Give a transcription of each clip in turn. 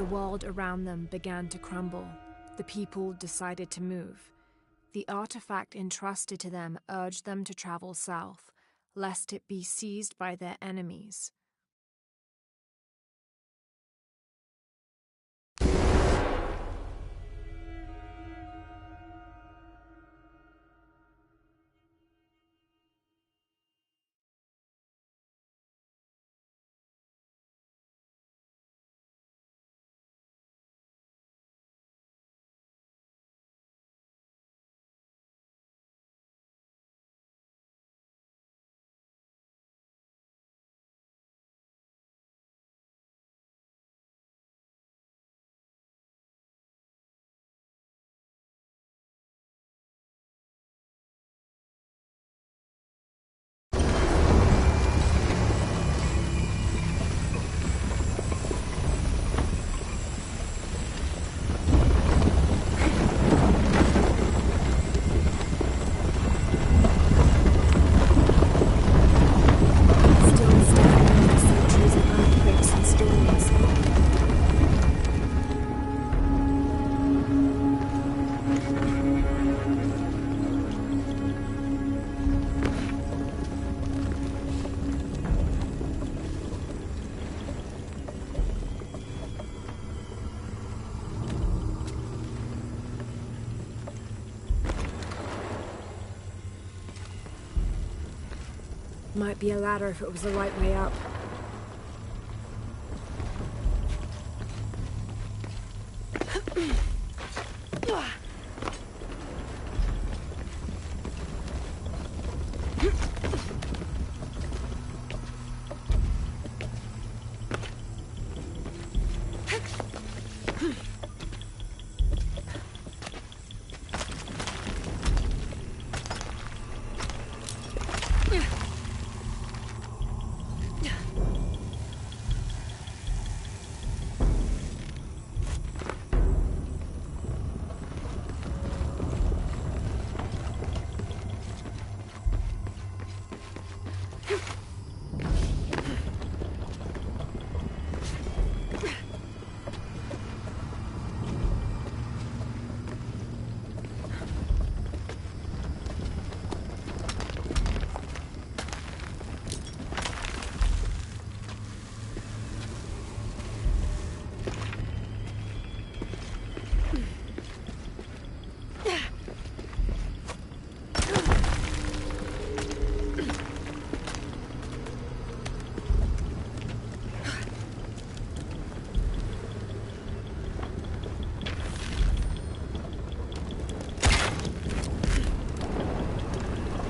the world around them began to crumble, the people decided to move. The artifact entrusted to them urged them to travel south, lest it be seized by their enemies. Might be a ladder if it was the right way up.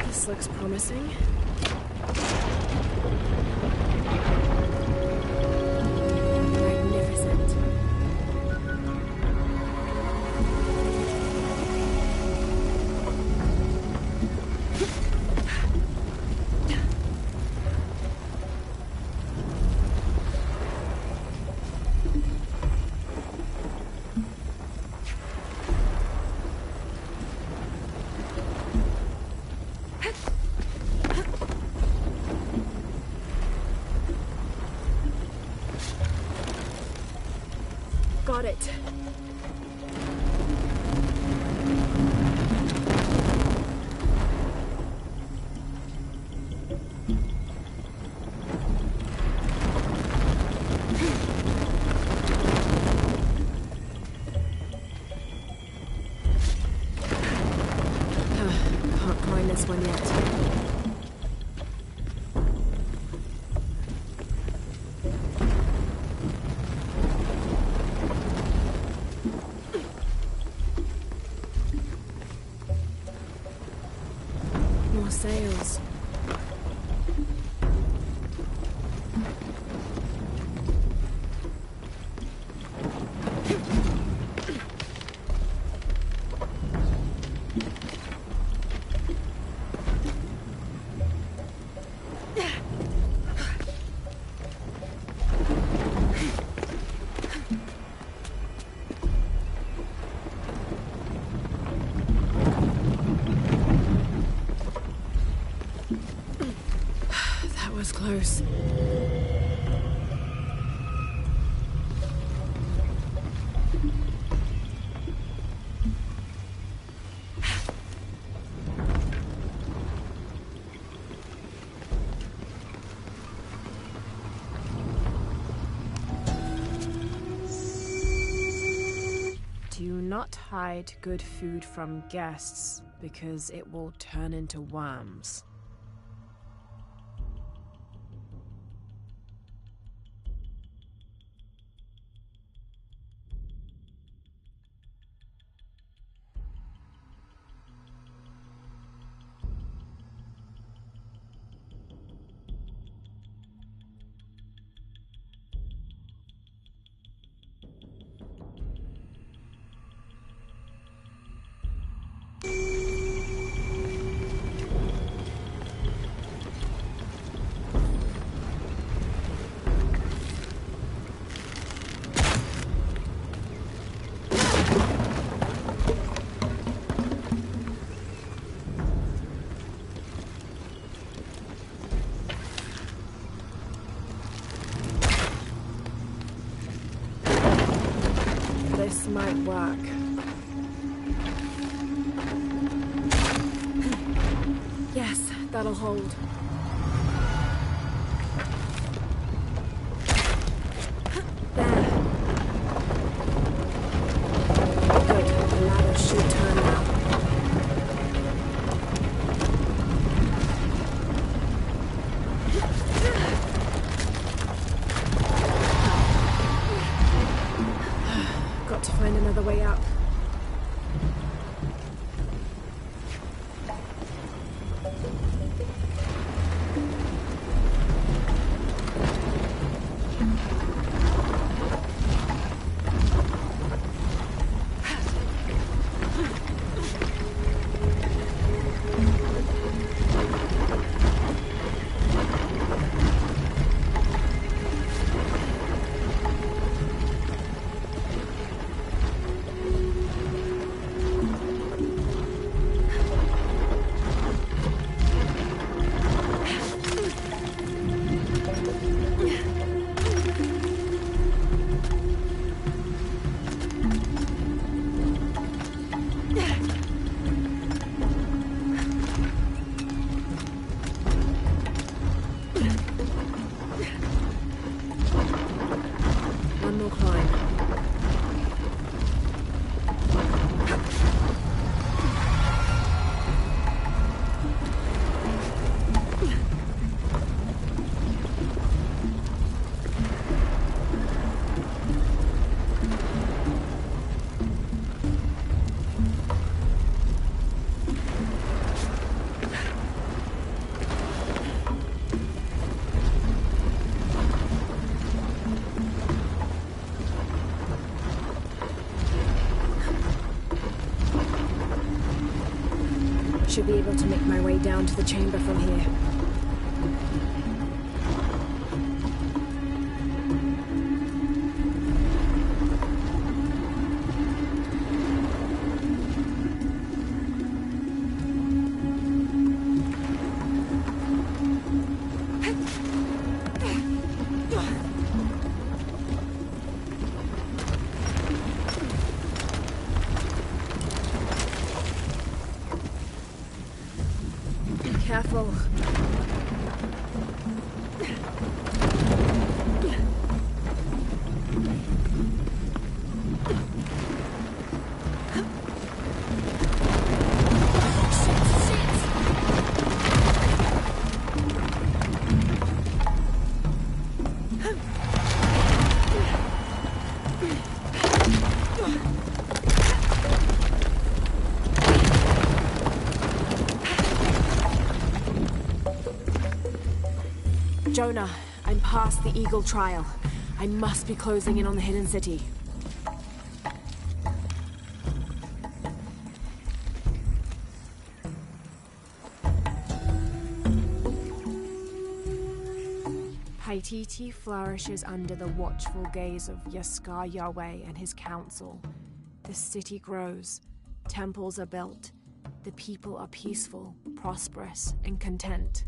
This looks promising. Magnificent. Got it. Can't climb this one yet. More sails. Close. not hide good food from guests because it will turn into worms. This might work. Yes, that'll hold. There. Good. The ladder should turn now. Got to find another way up. One more climb. Should be able to make my way down to the chamber from here. Careful. Jonah, I'm past the Eagle Trial. I must be closing in on the Hidden City. Paititi flourishes under the watchful gaze of Yaskar Yahweh and his council. The city grows, temples are built, the people are peaceful, prosperous, and content.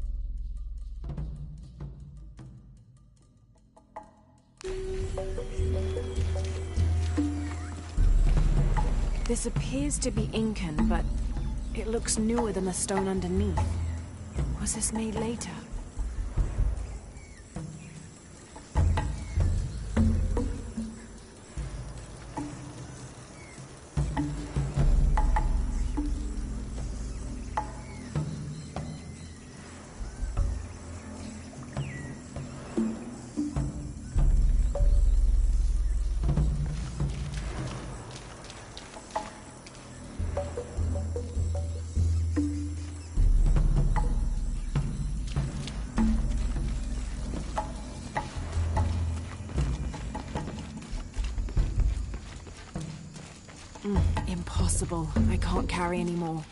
This appears to be Incan, but it looks newer than the stone underneath. Was this made later? Impossible. I can't carry anymore.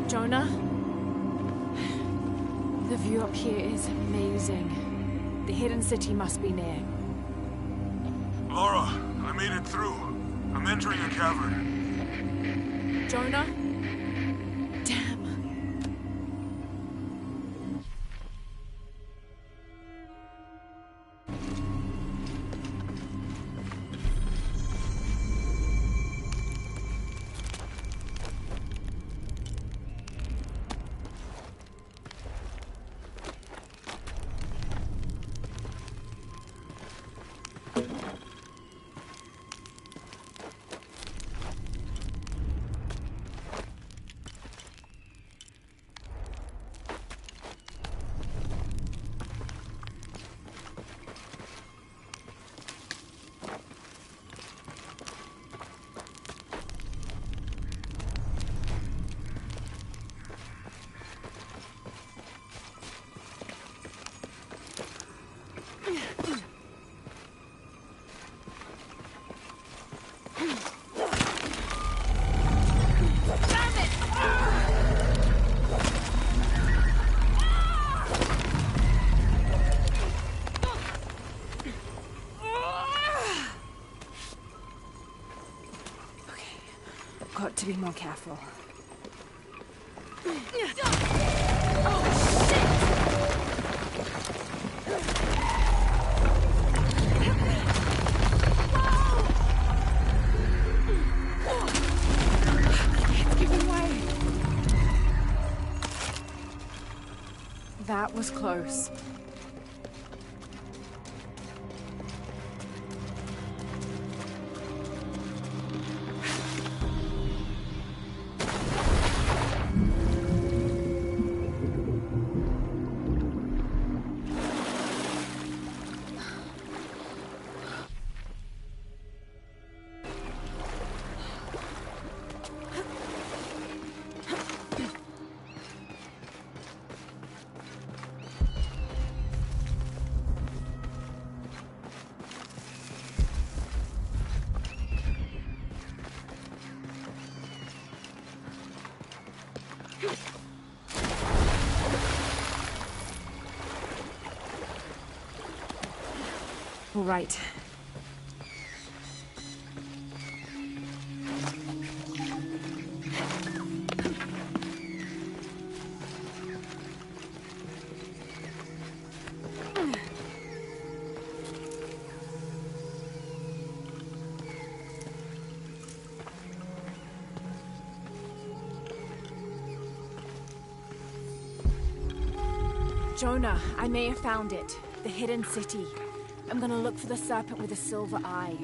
Jonah? The view up here is amazing. The hidden city must be near. Laura, I made it through. I'm entering a cavern. Jonah? Damn. Got to be more careful. That was close. All right. Jonah, I may have found it. The hidden city. I'm gonna look for the serpent with a silver eye.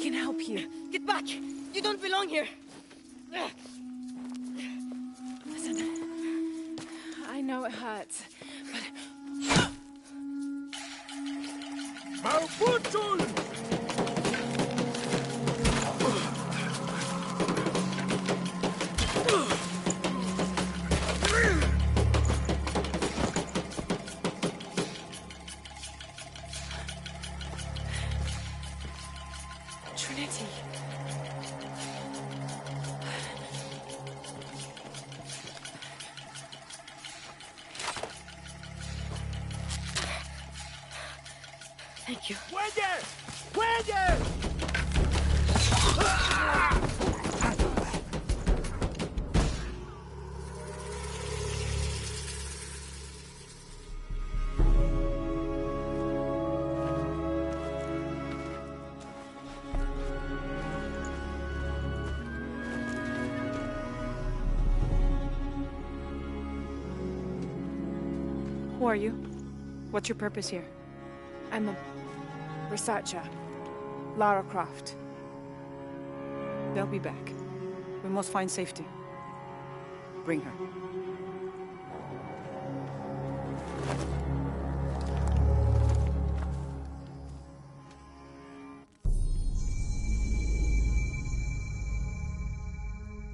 can help you. Get back! You don't belong here! Listen, I know it hurts, but... Malfunction! Trinity. Thank you. ¡Fuelle! ¡Fuelle! Who are you? What's your purpose here? I'm a researcher. Lara Croft. They'll be back. We must find safety. Bring her.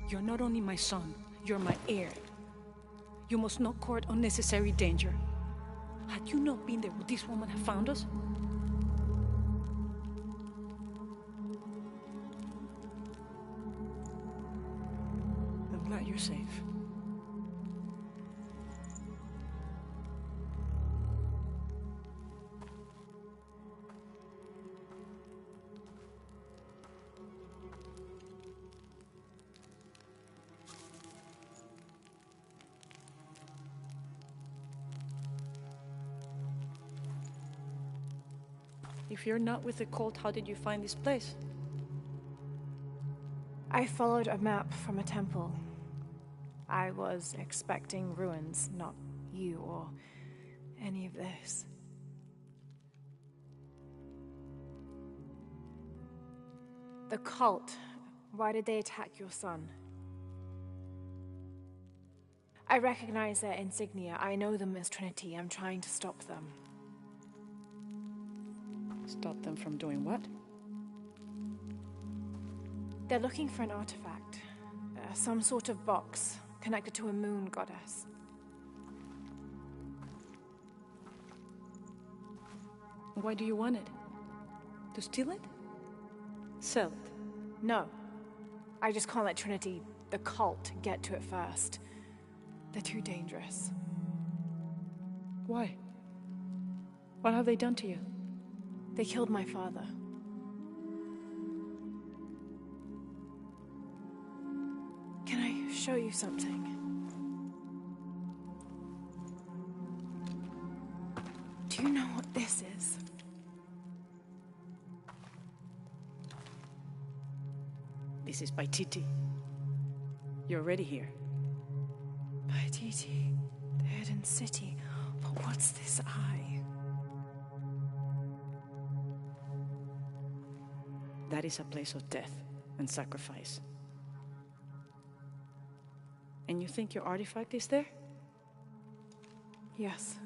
You're not only my son, you're my heir. You must not court unnecessary danger. Had you not been there, would this woman have found us? I'm glad you're safe. If you're not with the cult, how did you find this place? I followed a map from a temple. I was expecting ruins, not you or any of this. The cult. Why did they attack your son? I recognize their insignia. I know them as Trinity. I'm trying to stop them. Stop them from doing what? They're looking for an artifact. Some sort of box connected to a moon goddess. Why do you want it? To steal it? Sell it? No. I just can't let Trinity, the cult, get to it first. They're too dangerous. Why? What have they done to you? They killed my father. Can I show you something? Do you know what this is? This is Paititi. You're already here. Paititi, the hidden city. But what's this eye? That is a place of death and sacrifice. And you think your artifact is there? Yes.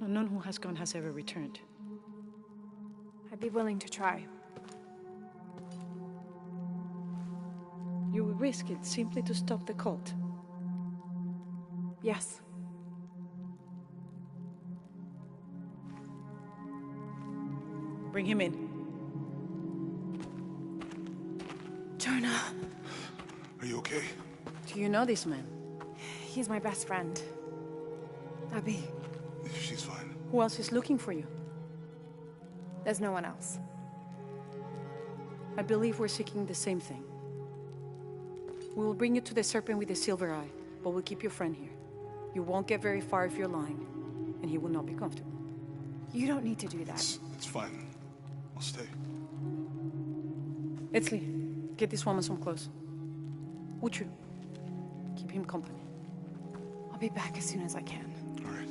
No, none who has gone has ever returned. I'd be willing to try. You would risk it simply to stop the cult? Yes. Bring him in. Jonah. Are you okay? Do you know this man? He's my best friend. Abby. She's fine. Who else is looking for you? There's no one else. I believe we're seeking the same thing. We will bring you to the serpent with the silver eye, but we'll keep your friend here. You won't get very far if you're lying, and he will not be comfortable. You don't need to do that. It's fine. I'll stay. Etzli, get this woman some clothes. Uchu, keep him company. I'll be back as soon as I can. All right.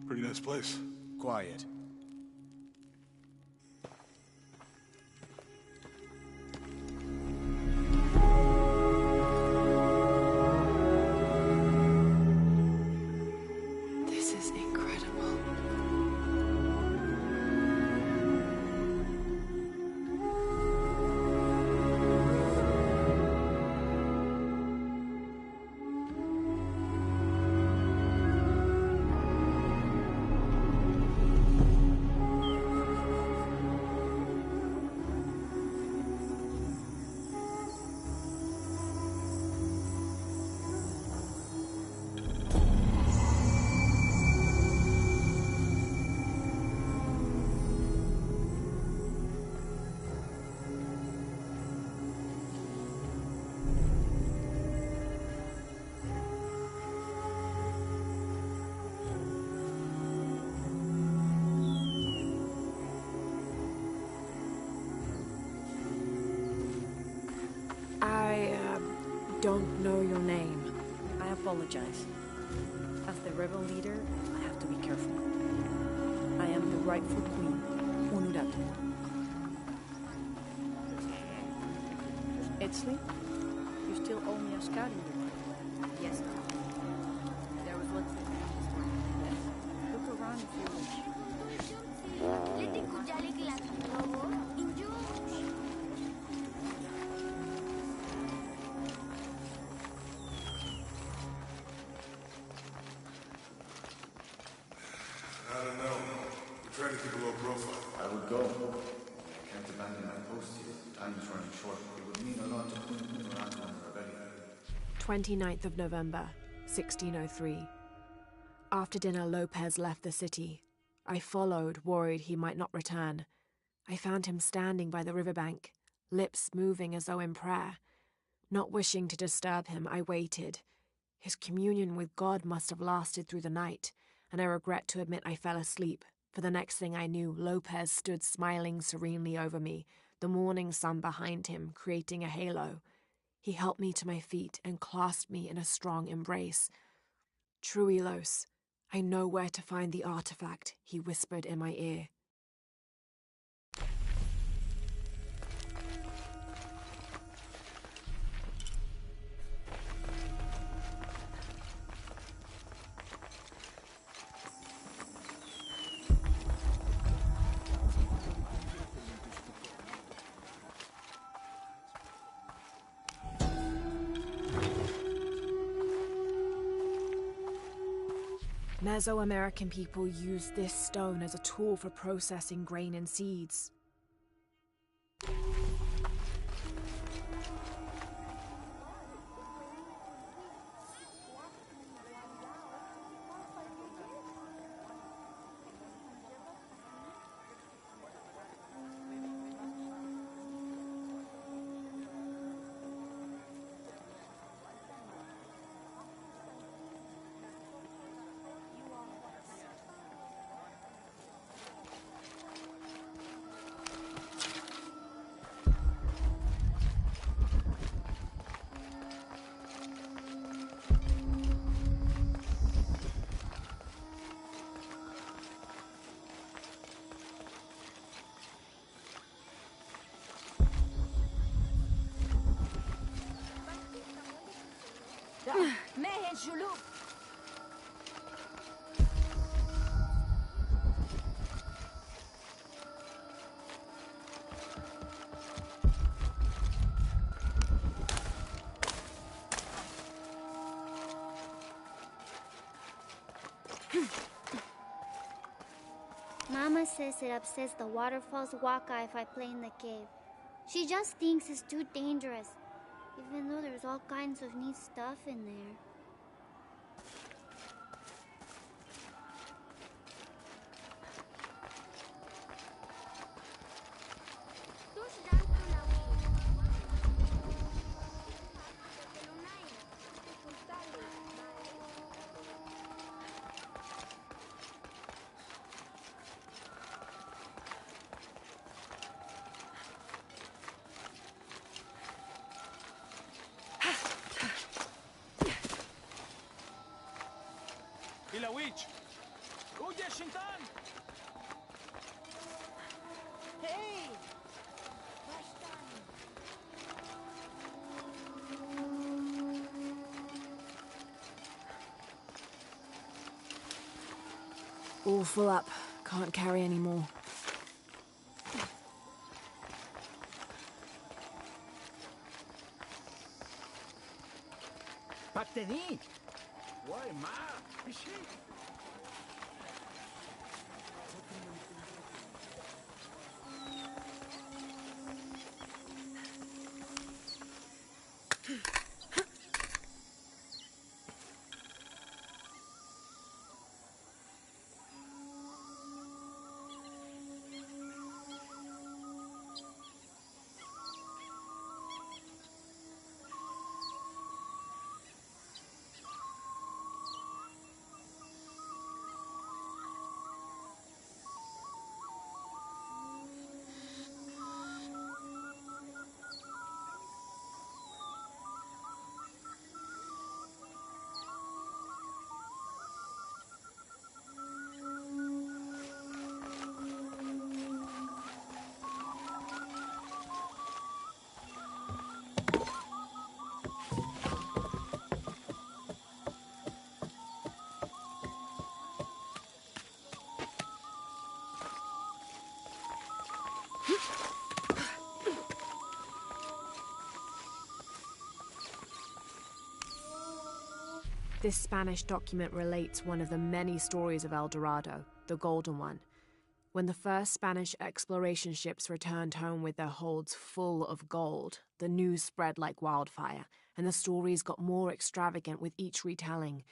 Pretty nice place. Quiet. This is incredible. Don't know your name. I apologize. As the rebel leader, I have to be careful. I am the rightful queen, Unuratu. Etzli, you still owe me a scouting report. Yes. There was one thing. Look around if you wish. I don't know. We're trying to keep a low profile. I would go. I can't abandon my post here. Time is running short. It would mean a lot to Unuratu and the rebellion. 29th of November, 1603. After dinner, Lopez left the city. I followed, worried he might not return. I found him standing by the riverbank, lips moving as though in prayer. Not wishing to disturb him, I waited. His communion with God must have lasted through the night, and I regret to admit I fell asleep, for the next thing I knew, Lopez stood smiling serenely over me, the morning sun behind him, creating a halo. He helped me to my feet and clasped me in a strong embrace. Truilos, I know where to find the artifact, he whispered in my ear. Mesoamerican people used this stone as a tool for processing grain and seeds. Mama says it upsets the waterfall's waka if I play in the cave. She just thinks it's too dangerous, even though there's all kinds of neat stuff in there. Ilawich! Go Hey! All full up. Can't carry any more. Pateni! Why, ma? Pishi! This Spanish document relates one of the many stories of El Dorado, the Golden One. When the first Spanish exploration ships returned home with their holds full of gold, the news spread like wildfire, and the stories got more extravagant with each retelling.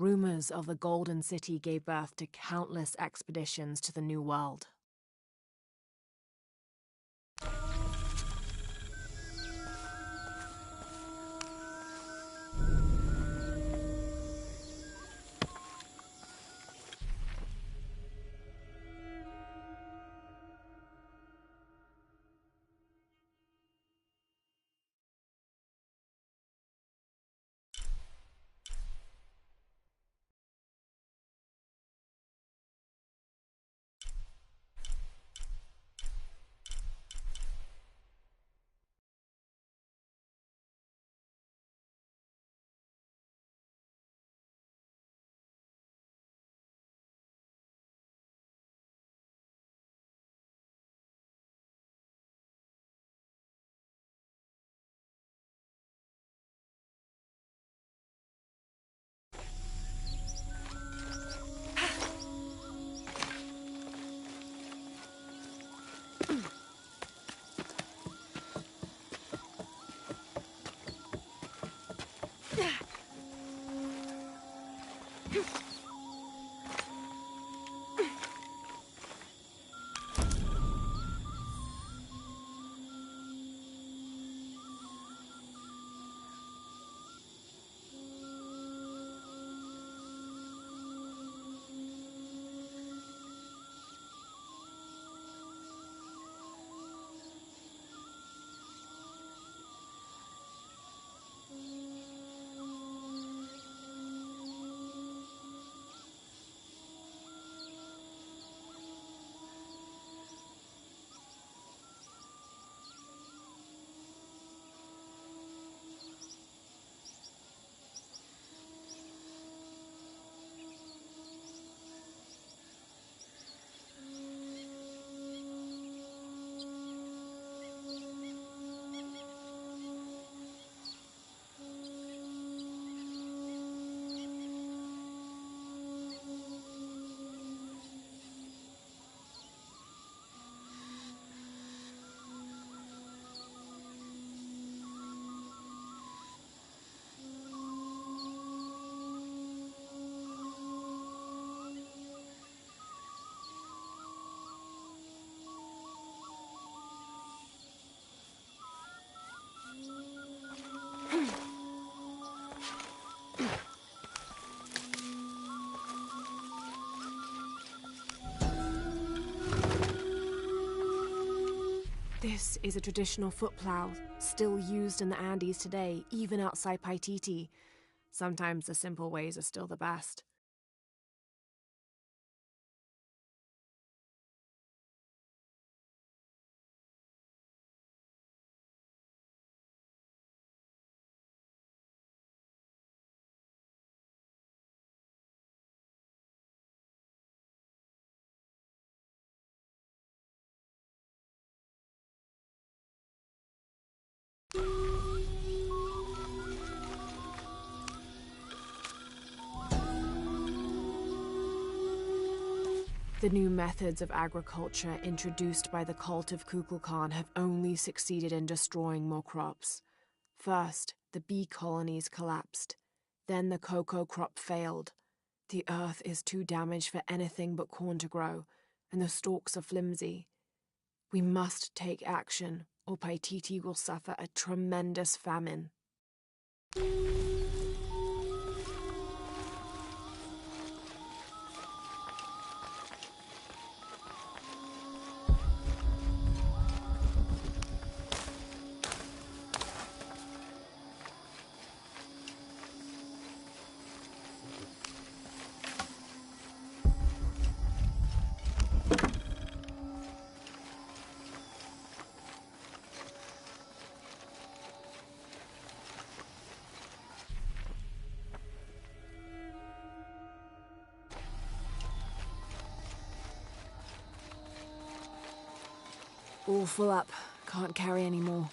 Rumors of the Golden City gave birth to countless expeditions to the New World. This is a traditional foot plow, still used in the Andes today, even outside Paititi. Sometimes the simple ways are still the best. The new methods of agriculture introduced by the cult of Kukulkan have only succeeded in destroying more crops. First, the bee colonies collapsed. Then the cocoa crop failed. The earth is too damaged for anything but corn to grow, and the stalks are flimsy. We must take action, or Paititi will suffer a tremendous famine. All full up. Can't carry any more.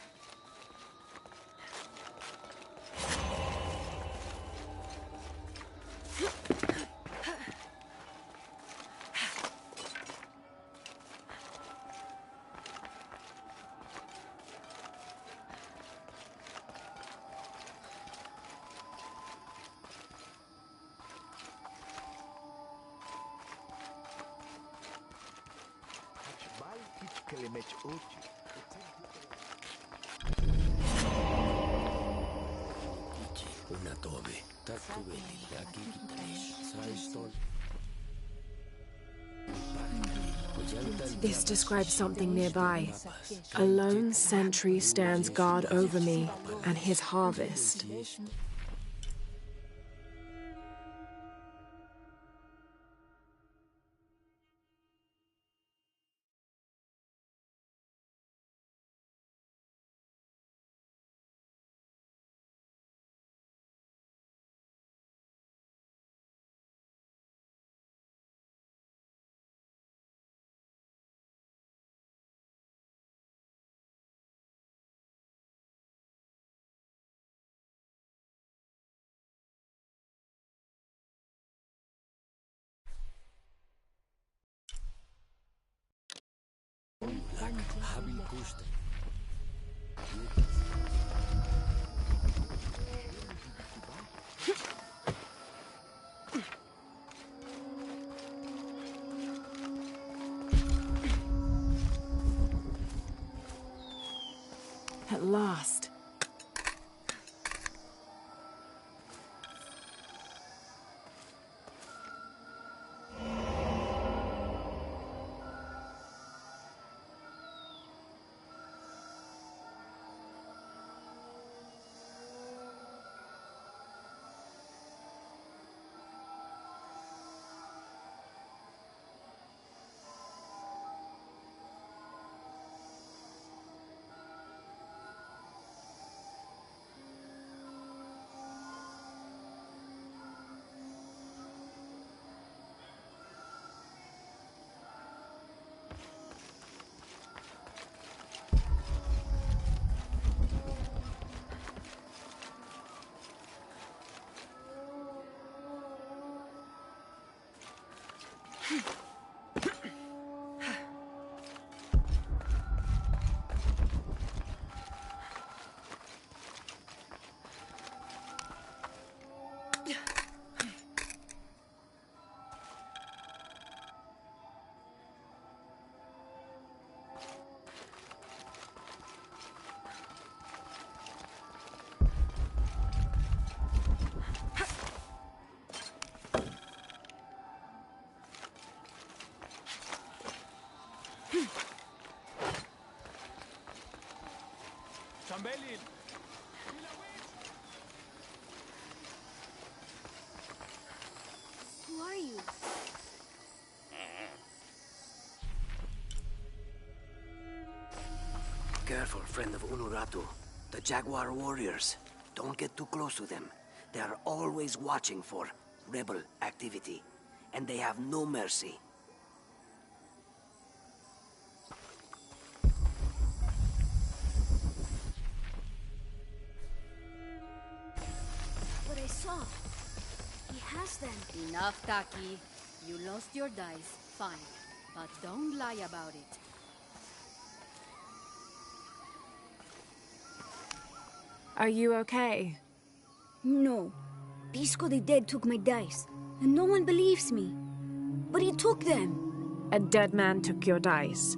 This describes something nearby. A lone sentry stands guard over me and his harvest. At last. Who are you? Careful, friend of Unuratu. The Jaguar warriors. Don't get too close to them. They are always watching for rebel activity. And they have no mercy. What I saw. He has them. Enough, Taki. You lost your dice, fine. But don't lie about it. Are you okay? No. Pisco the Dead took my dice, and no one believes me. But he took them. A dead man took your dice.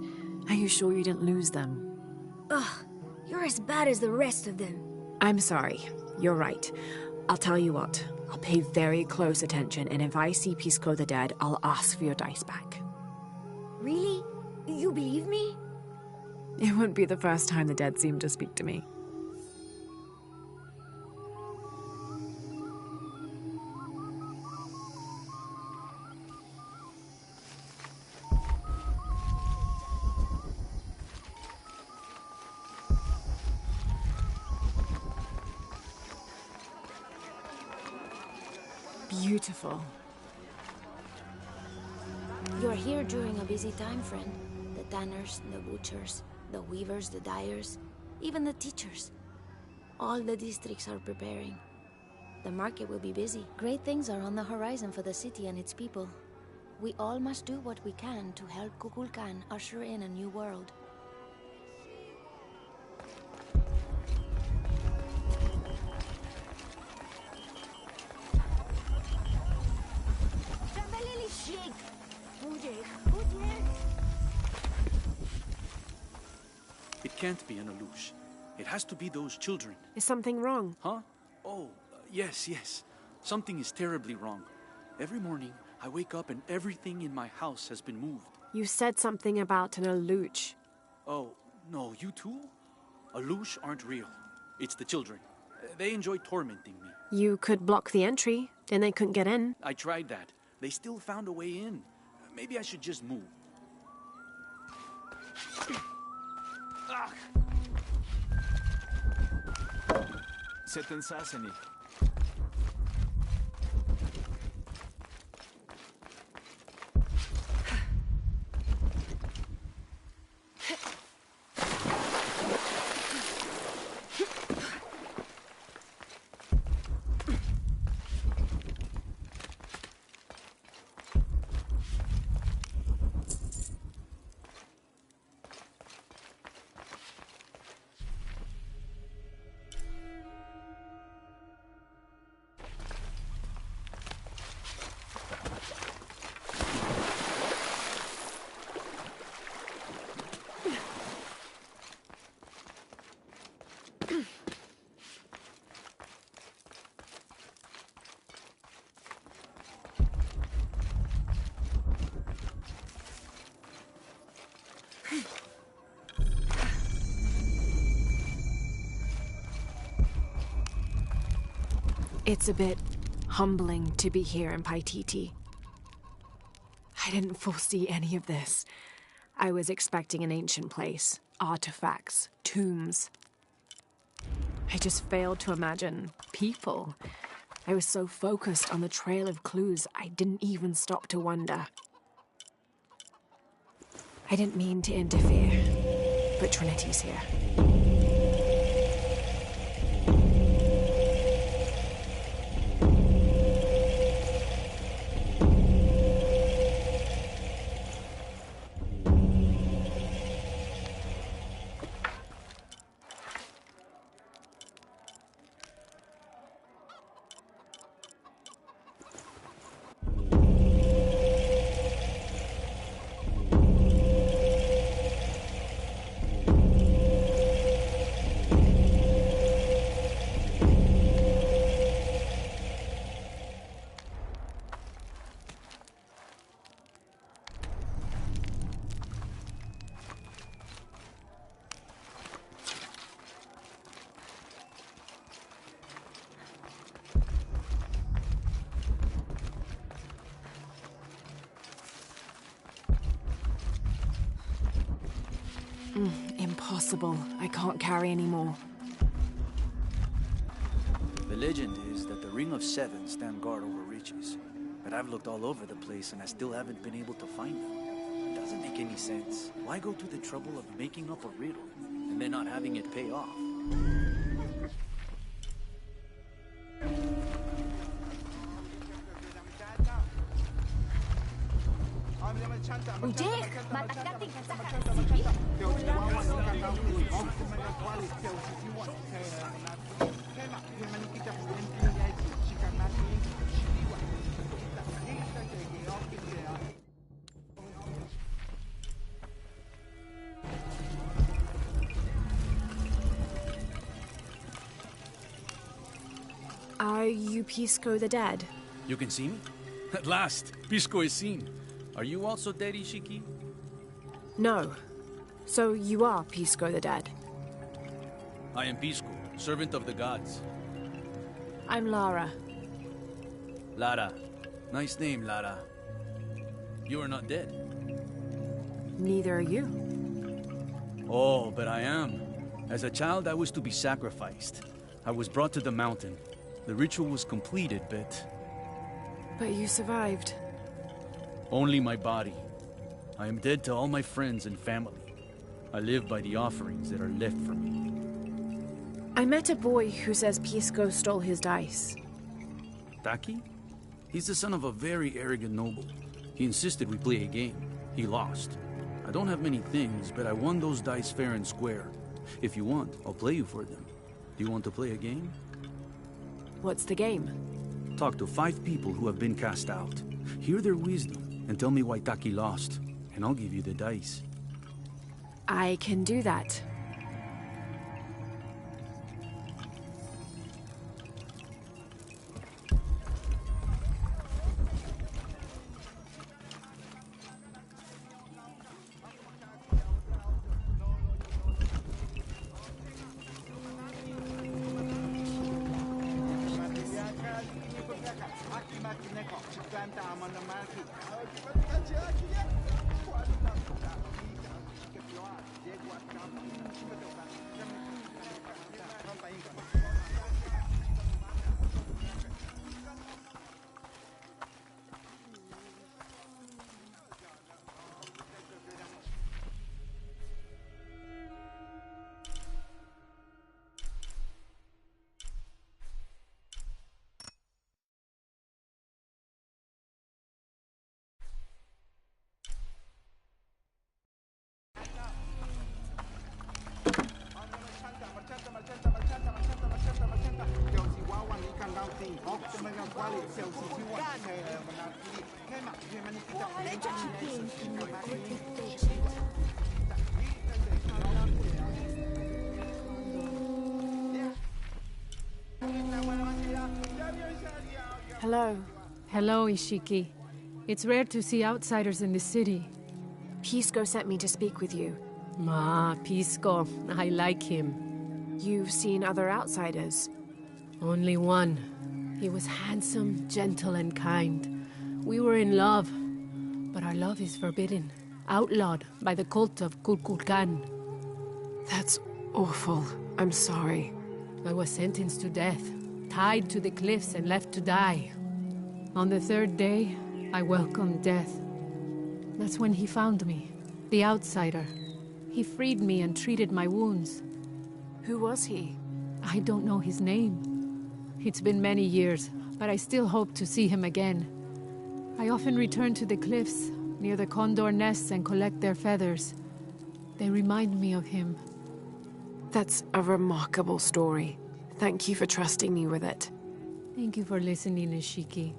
Are you sure you didn't lose them? Ugh, you're as bad as the rest of them. I'm sorry. You're right. I'll tell you what. I'll pay very close attention, and if I see Pisco the Dead, I'll ask for your dice back. Really? You believe me? It wouldn't be the first time the dead seemed to speak to me. Beautiful. You're here during a busy time, friend. The tanners, the butchers, the weavers, the dyers, even the teachers. All the districts are preparing. The market will be busy. Great things are on the horizon for the city and its people. We all must do what we can to help Kukulkan usher in a new world. It can't be an Alush. It has to be those children. Is something wrong? Huh? Oh, yes. Something is terribly wrong. Every morning, I wake up and everything in my house has been moved. You said something about an Aluch. Oh, no, you too? Alush aren't real. It's the children. They enjoy tormenting me. You could block the entry, then they couldn't get in. I tried that. They still found a way in. Maybe I should just move. Sitten saseni. It's a bit humbling to be here in Paititi. I didn't foresee any of this. I was expecting an ancient place, artifacts, tombs. I just failed to imagine people. I was so focused on the trail of clues, I didn't even stop to wonder. I didn't mean to interfere, but Trinity's here. Impossible. I can't carry anymore. The legend is that the Ring of Seven stand guard over riches. But I've looked all over the place and I still haven't been able to find them. It doesn't make any sense. Why go to the trouble of making up a riddle and then not having it pay off? Ujek! Are you Pisco the Dead? You can see me? At last, Pisco is seen. Are you also dead, Ishiki? No. So you are Pisco the Dead? I am Pisco, servant of the gods. I'm Lara. Lara. Nice name, Lara. You are not dead. Neither are you. Oh, but I am. As a child, I was to be sacrificed. I was brought to the mountain. The ritual was completed, but you survived. only my body. I am dead to all my friends and family. I live by the offerings that are left for me. I met a boy who says Pisco stole his dice. Taki? He's the son of a very arrogant noble. He insisted we play a game. He lost. I don't have many things, but I won those dice fair and square. If you want, I'll play you for them. Do you want to play a game? What's the game? Talk to 5 people who have been cast out. Hear their wisdom and tell me why Taki lost, and I'll give you the dice. I can do that. Hello. Hello, Ishiki. It's rare to see outsiders in the city. Pisco sent me to speak with you. Ah, Pisco. I like him. You've seen other outsiders? Only one. He was handsome, gentle, and kind. We were in love. But our love is forbidden. Outlawed by the cult of Kukulkan. That's awful. I'm sorry. I was sentenced to death. Tied to the cliffs and left to die. On the 3rd day, I welcomed death. That's when he found me, the outsider. He freed me and treated my wounds. Who was he? I don't know his name. It's been many years, but I still hope to see him again. I often return to the cliffs, near the condor nests, and collect their feathers. They remind me of him. That's a remarkable story. Thank you for trusting me with it. Thank you for listening, Ishiki.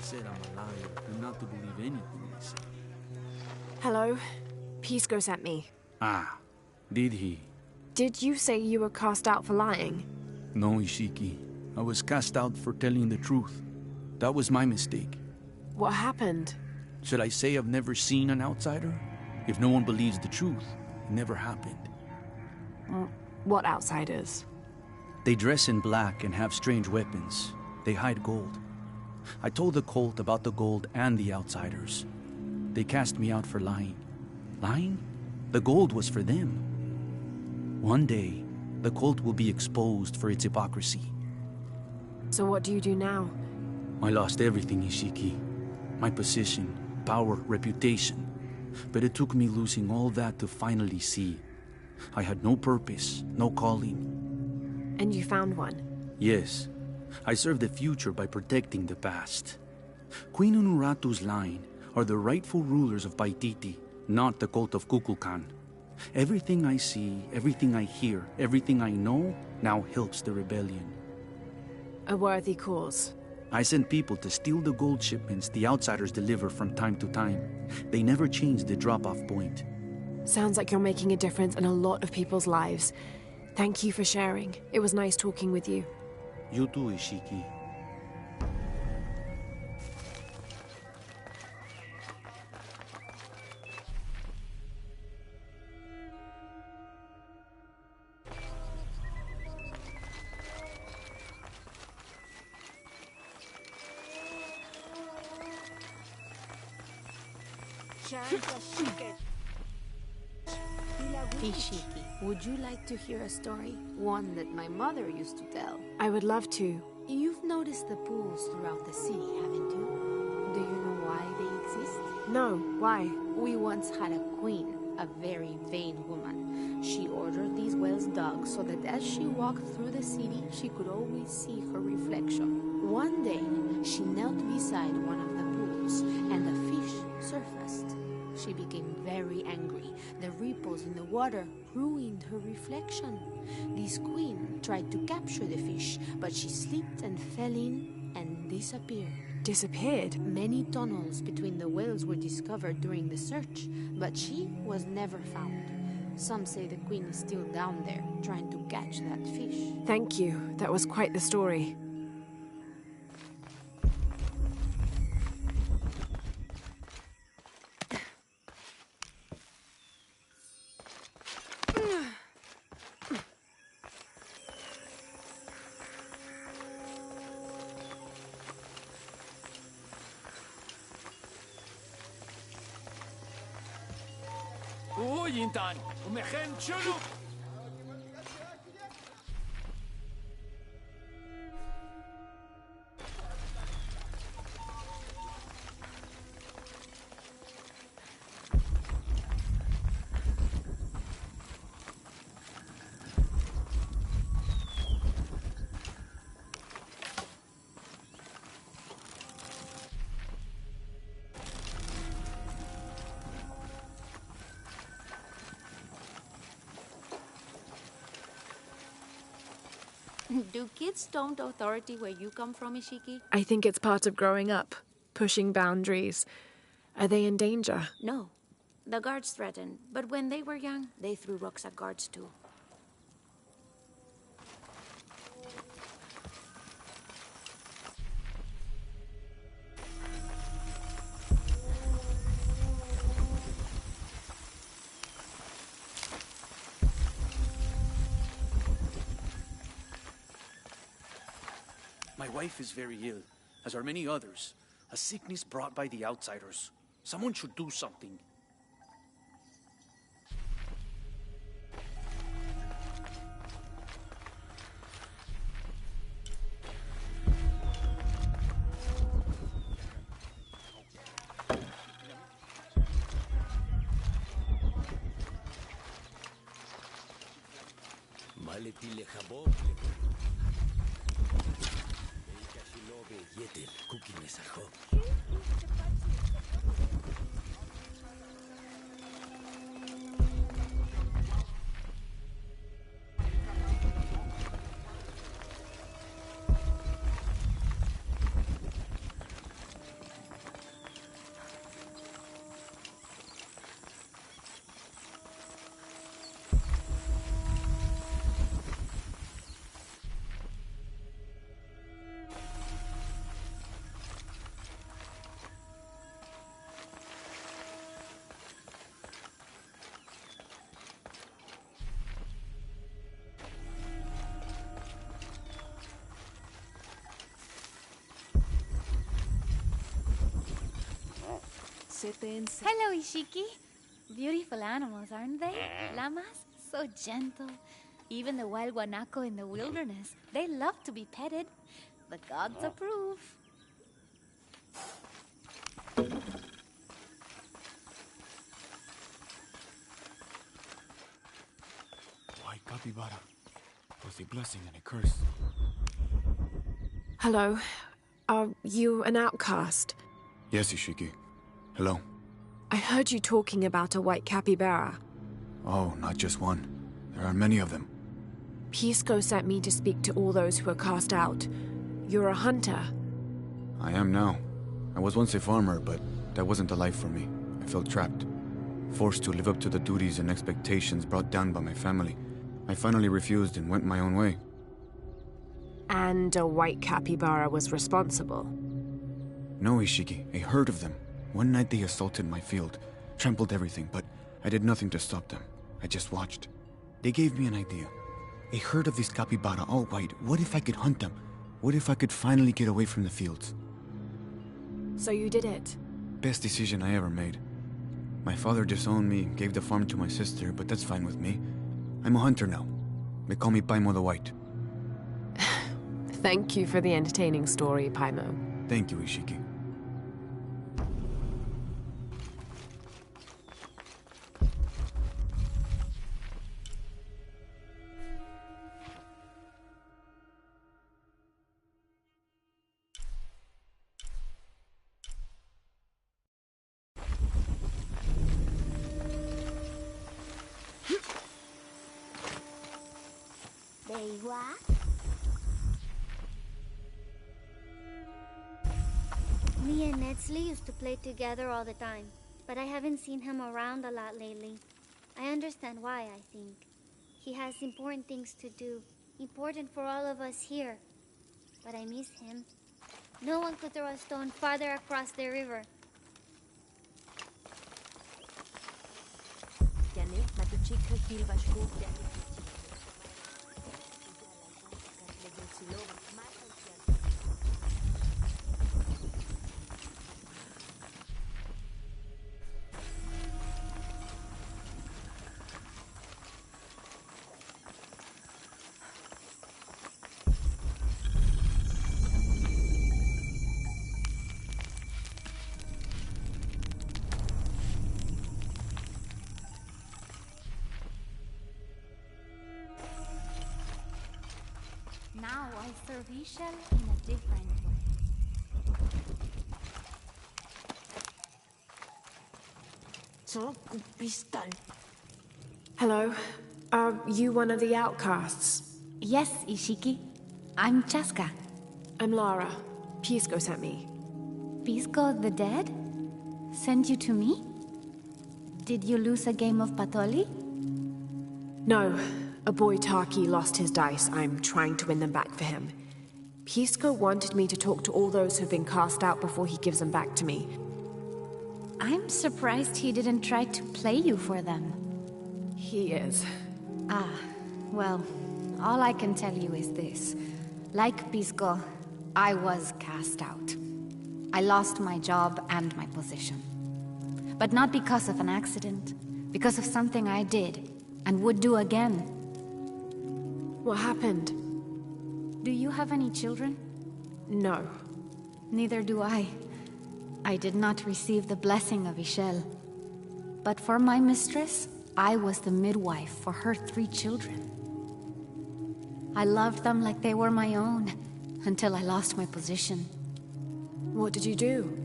Said I'm a liar and not to believe anything they say. Hello. Pisco sent me. Ah, did he? Did you say you were cast out for lying? No, Ishiki. I was cast out for telling the truth. That was my mistake. What happened? Should I say I've never seen an outsider? If no one believes the truth, it never happened. What outsiders? They dress in black and have strange weapons. They hide gold. I told the cult about the gold and the outsiders. They cast me out for lying. Lying? The gold was for them. One day, the cult will be exposed for its hypocrisy. So what do you do now? I lost everything, Ishiki. My position, power, reputation. But it took me losing all that to finally see. I had no purpose, no calling. And you found one? Yes. I serve the future by protecting the past. Queen Unuratu's line are the rightful rulers of Paititi, not the cult of Kukulkan. Everything I see, everything I hear, everything I know now helps the rebellion. A worthy cause. I send people to steal the gold shipments the outsiders deliver from time to time. They never change the drop-off point. Sounds like you're making a difference in a lot of people's lives. Thank you for sharing. It was nice talking with you. You too, Ishiki. Ishiki, would you like to hear a story? One that my mother used to tell. I would love to. You've noticed the pools throughout the city, haven't you? Do you know why they exist? No, why? We once had a queen, a very vain woman. She ordered these wells dug so that as she walked through the city, she could always see her reflection. One day, she knelt beside one of the pools, and a fish surfaced. She became very angry. The ripples in the water ruined her reflection. This queen tried to capture the fish, but she slipped and fell in and disappeared. Disappeared? Many tunnels between the wells were discovered during the search, but she was never found. Some say the queen is still down there, trying to catch that fish. Thank you. That was quite the story. ينتان ومخن شنو Do kids stomp authority where you come from, Ishiki? I think it's part of growing up, pushing boundaries. Are they in danger? No. The guards threatened, but when they were young, they threw rocks at guards too. My wife is very ill, as are many others. A sickness brought by the outsiders. Someone should do something. Hello, Ishiki. Beautiful animals, aren't they? Llamas? So gentle. Even the wild guanaco in the wilderness. They love to be petted. The gods approve. White capybara. Both a blessing and a curse. Hello. Are you an outcast? Yes, Ishiki. Hello. I heard you talking about a white capybara. Oh, not just one. There are many of them. Pisco sent me to speak to all those who are cast out. You're a hunter. I am now. I was once a farmer, but that wasn't the life for me. I felt trapped. Forced to live up to the duties and expectations brought down by my family. I finally refused and went my own way. And a white capybara was responsible? No, Ishiki. A herd of them. One night they assaulted my field, trampled everything, but I did nothing to stop them. I just watched. They gave me an idea. A herd of these capybara, all white. What if I could hunt them? What if I could finally get away from the fields? So you did it? Best decision I ever made. My father disowned me, gave the farm to my sister, but that's fine with me. I'm a hunter now. They call me Paimon the White. Thank you for the entertaining story, Paimon. Thank you, Ishiki. Me and Nedsley used to play together all the time, but I haven't seen him around a lot lately. I understand why, I think. He has important things to do, important for all of us here. But I miss him. No one could throw a stone farther across the river. Now I serve Ishel in a different way. Hello. Are you one of the outcasts? Yes, Ishiki. I'm Chaska. I'm Lara. Pisco sent me. Pisco the dead? Sent you to me? Did you lose a game of Patoli? No. A boy Taki lost his dice. I'm trying to win them back for him. Pisco wanted me to talk to all those who've been cast out before he gives them back to me. I'm surprised he didn't try to play you for them. He is. Ah, well, all I can tell you is this. Like Pisco, I was cast out. I lost my job and my position. But not because of an accident. Because of something I did, and would do again. What happened? Do you have any children? No. Neither do I. I did not receive the blessing of Ishel. But for my mistress, I was the midwife for her 3 children. I loved them like they were my own, until I lost my position. What did you do?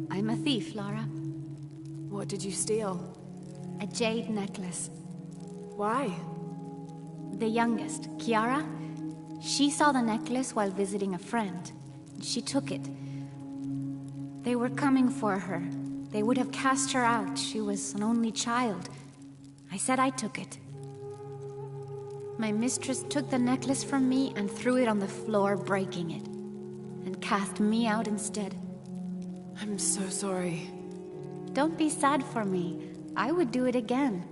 I'm a thief, Lara. What did you steal? A jade necklace. Why? The youngest, Kiara, she saw the necklace while visiting a friend. She took it. They were coming for her. They would have cast her out. She was an only child. I said I took it. My mistress took the necklace from me and threw it on the floor, breaking it. And cast me out instead. I'm so sorry. Don't be sad for me. I would do it again.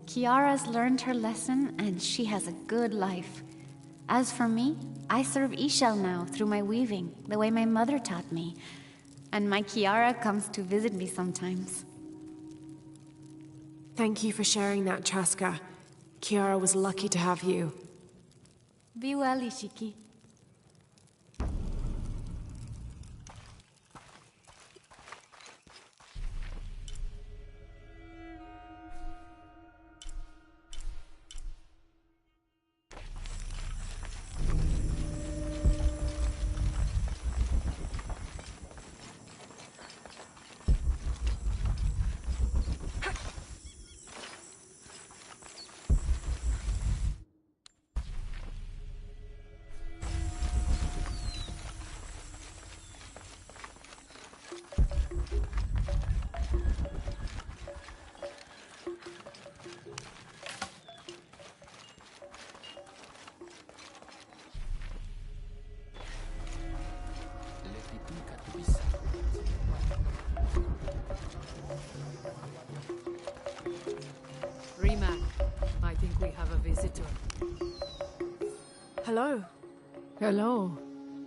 Kiara's learned her lesson, and she has a good life. As for me, I serve Ishel now through my weaving, the way my mother taught me. And my Kiara comes to visit me sometimes. Thank you for sharing that, Chaska. Kiara was lucky to have you. Be well, Ishiki. Rimac, I think we have a visitor. Hello. Hello.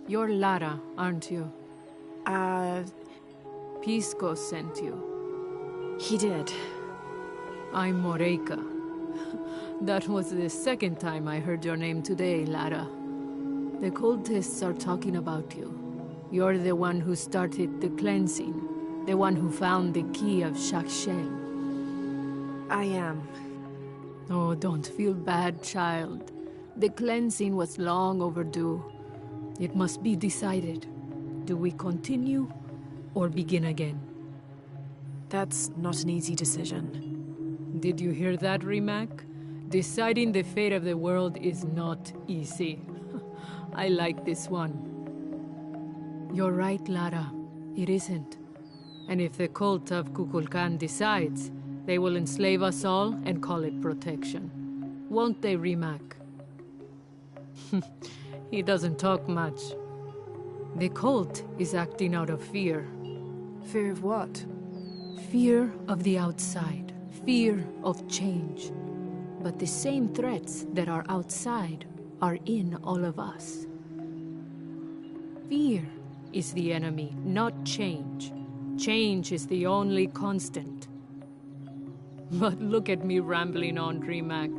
You're Lara, aren't you? Pisco sent you. He did. I'm Moreika. That was the second time I heard your name today, Lara. The cultists are talking about you. You're the one who started the cleansing. The one who found the key of Shak'Shel. I am. Oh, don't feel bad, child. The cleansing was long overdue. It must be decided. Do we continue or begin again? That's not an easy decision. Did you hear that, Rimac? Deciding the fate of the world is not easy. I like this one. You're right, Lara. It isn't. And if the cult of Kukulkan decides, they will enslave us all and call it protection. Won't they, Rimac? He doesn't talk much. The cult is acting out of fear. Fear of what? Fear of the outside. Fear of change. But the same threats that are outside are in all of us. Fear is the enemy, not change. Change is the only constant. But look at me rambling on, Rimac.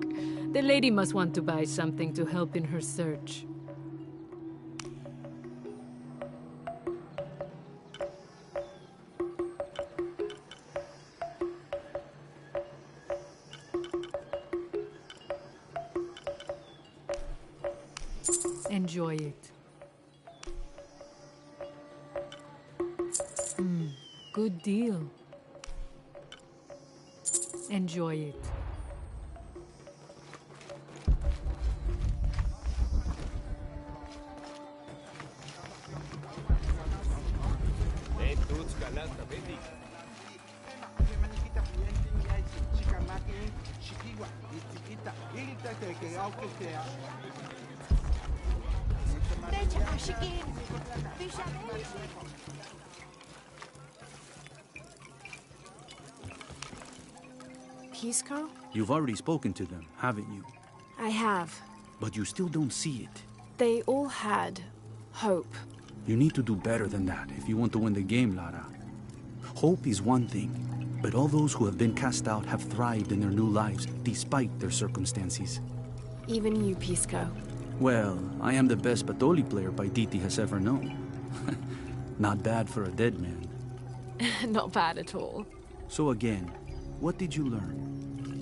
The lady must want to buy something to help in her search. Enjoy it. Good deal. Enjoy it. Pisco? You've already spoken to them, haven't you? I have. But you still don't see it. They all had hope. You need to do better than that if you want to win the game, Lara. Hope is one thing, but all those who have been cast out have thrived in their new lives despite their circumstances. Even you, Pisco. Well, I am the best Batoli player Paititi has ever known. Not bad for a dead man. Not bad at all. So again, what did you learn?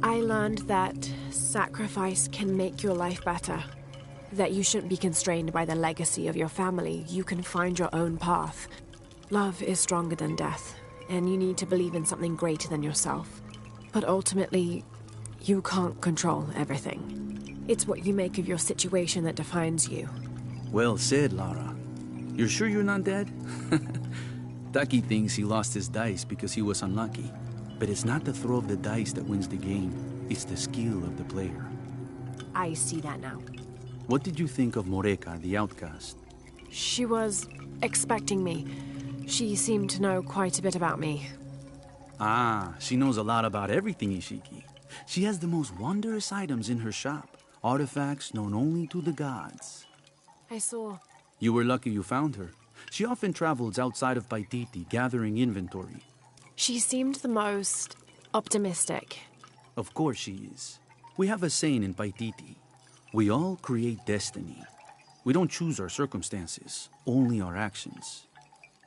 I learned that sacrifice can make your life better. That you shouldn't be constrained by the legacy of your family. You can find your own path. Love is stronger than death, and you need to believe in something greater than yourself. But ultimately, you can't control everything. It's what you make of your situation that defines you. Well said, Lara. You're sure you're not dead? Taki thinks he lost his dice because he was unlucky. But it's not the throw of the dice that wins the game. It's the skill of the player. I see that now. What did you think of Moreika, the outcast? She was expecting me. She seemed to know quite a bit about me. Ah, she knows a lot about everything, Ishiki. She has the most wondrous items in her shop. Artifacts known only to the gods. I saw. You were lucky you found her. She often travels outside of Paititi, gathering inventory. She seemed the most optimistic. Of course she is. We have a saying in Paititi. We all create destiny. We don't choose our circumstances, only our actions.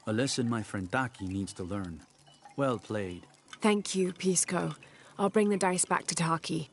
A lesson my friend Taki needs to learn. Well played. Thank you, Pisco. I'll bring the dice back to Taki.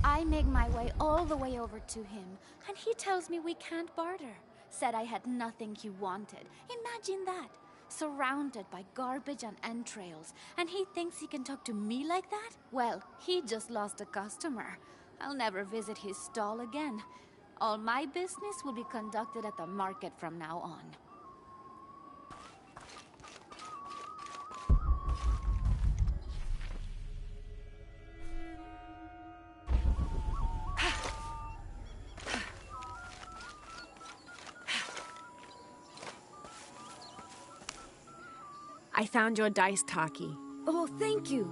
I make my way all the way over to him, and he tells me we can't barter. Said I had nothing he wanted. Imagine that. Surrounded by garbage and entrails, and he thinks he can talk to me like that? Well, he just lost a customer. I'll never visit his stall again. All my business will be conducted at the market from now on. I found your dice, Taki. Oh, thank you.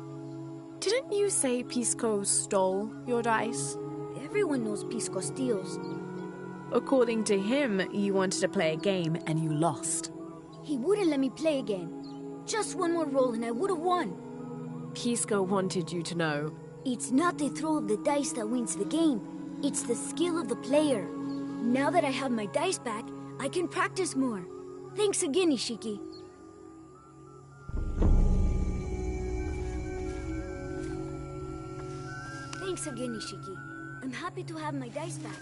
Didn't you say Pisco stole your dice? Everyone knows Pisco steals. According to him, you wanted to play a game and you lost. He wouldn't let me play again. Just one more roll and I would have won. Pisco wanted you to know. It's not the throw of the dice that wins the game. It's the skill of the player. Now that I have my dice back, I can practice more. Thanks again, Ishiki. Thanks again, Ishiki. I'm happy to have my dice back.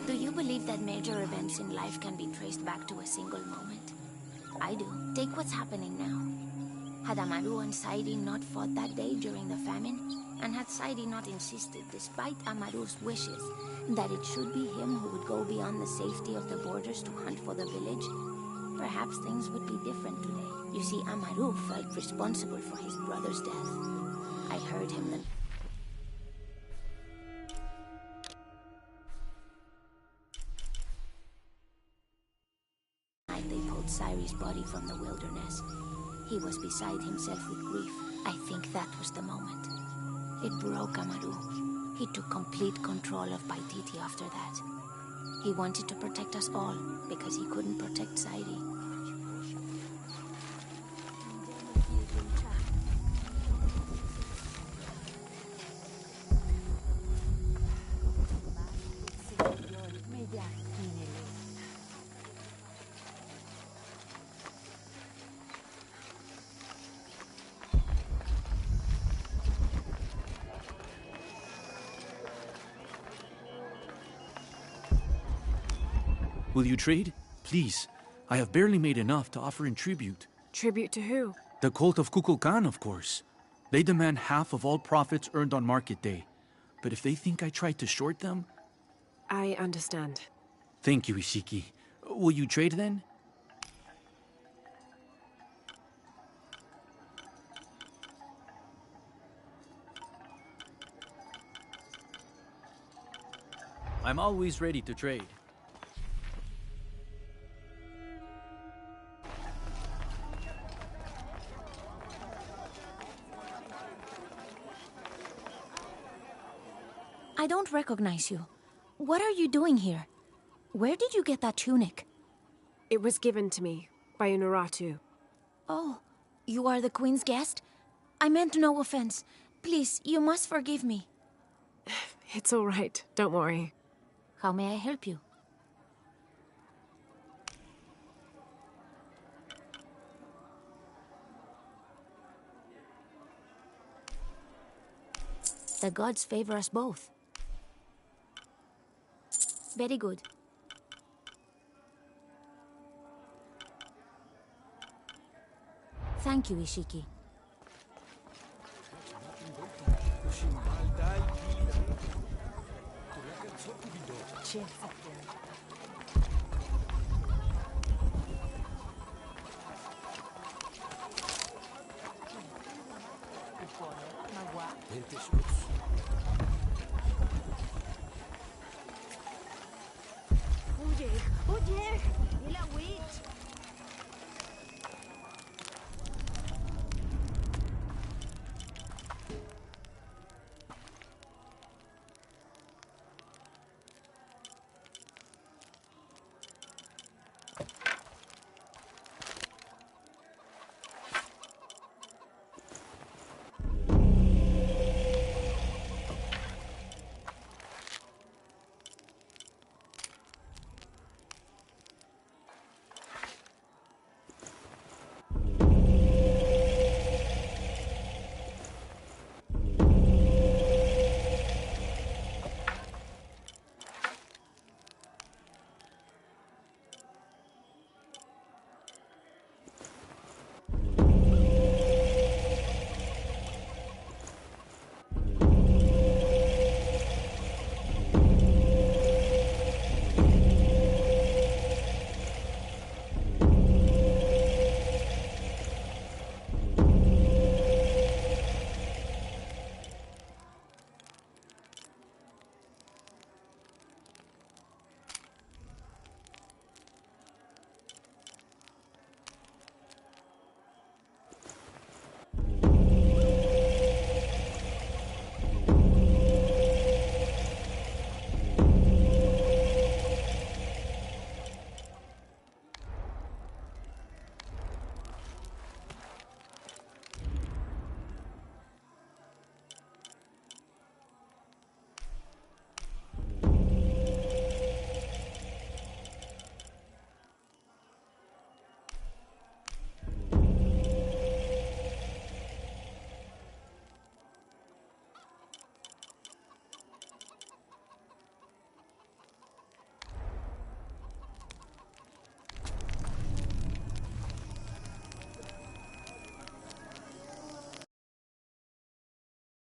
Do you believe that major events in life can be traced back to a single moment? I do. Take what's happening now. Had Amaru and Sairi not fought that day during the famine, and had Sairi not insisted, despite Amaru's wishes, that it should be him who would go beyond the safety of the borders to hunt for the village, perhaps things would be different today. You see, Amaru felt responsible for his brother's death. I heard him the night they pulled Sairi's body from the wilderness. He was beside himself with grief. I think that was the moment. It broke Amaru. He took complete control of Paititi after that. He wanted to protect us all, because he couldn't protect Sairi. Will you trade? Please. I have barely made enough to offer in tribute. Tribute to who? The cult of Kukulkan, of course. They demand half of all profits earned on market day. But if they think I tried to short them... I understand. Thank you, Ishiki. Will you trade then? I'm always ready to trade. I don't recognize you. What are you doing here? Where did you get that tunic? It was given to me by Unuratu. Oh, you are the Queen's guest? I meant no offense. Please, you must forgive me. It's all right. Don't worry. How may I help you? The gods favor us both. Very good. Thank you, Ishiki.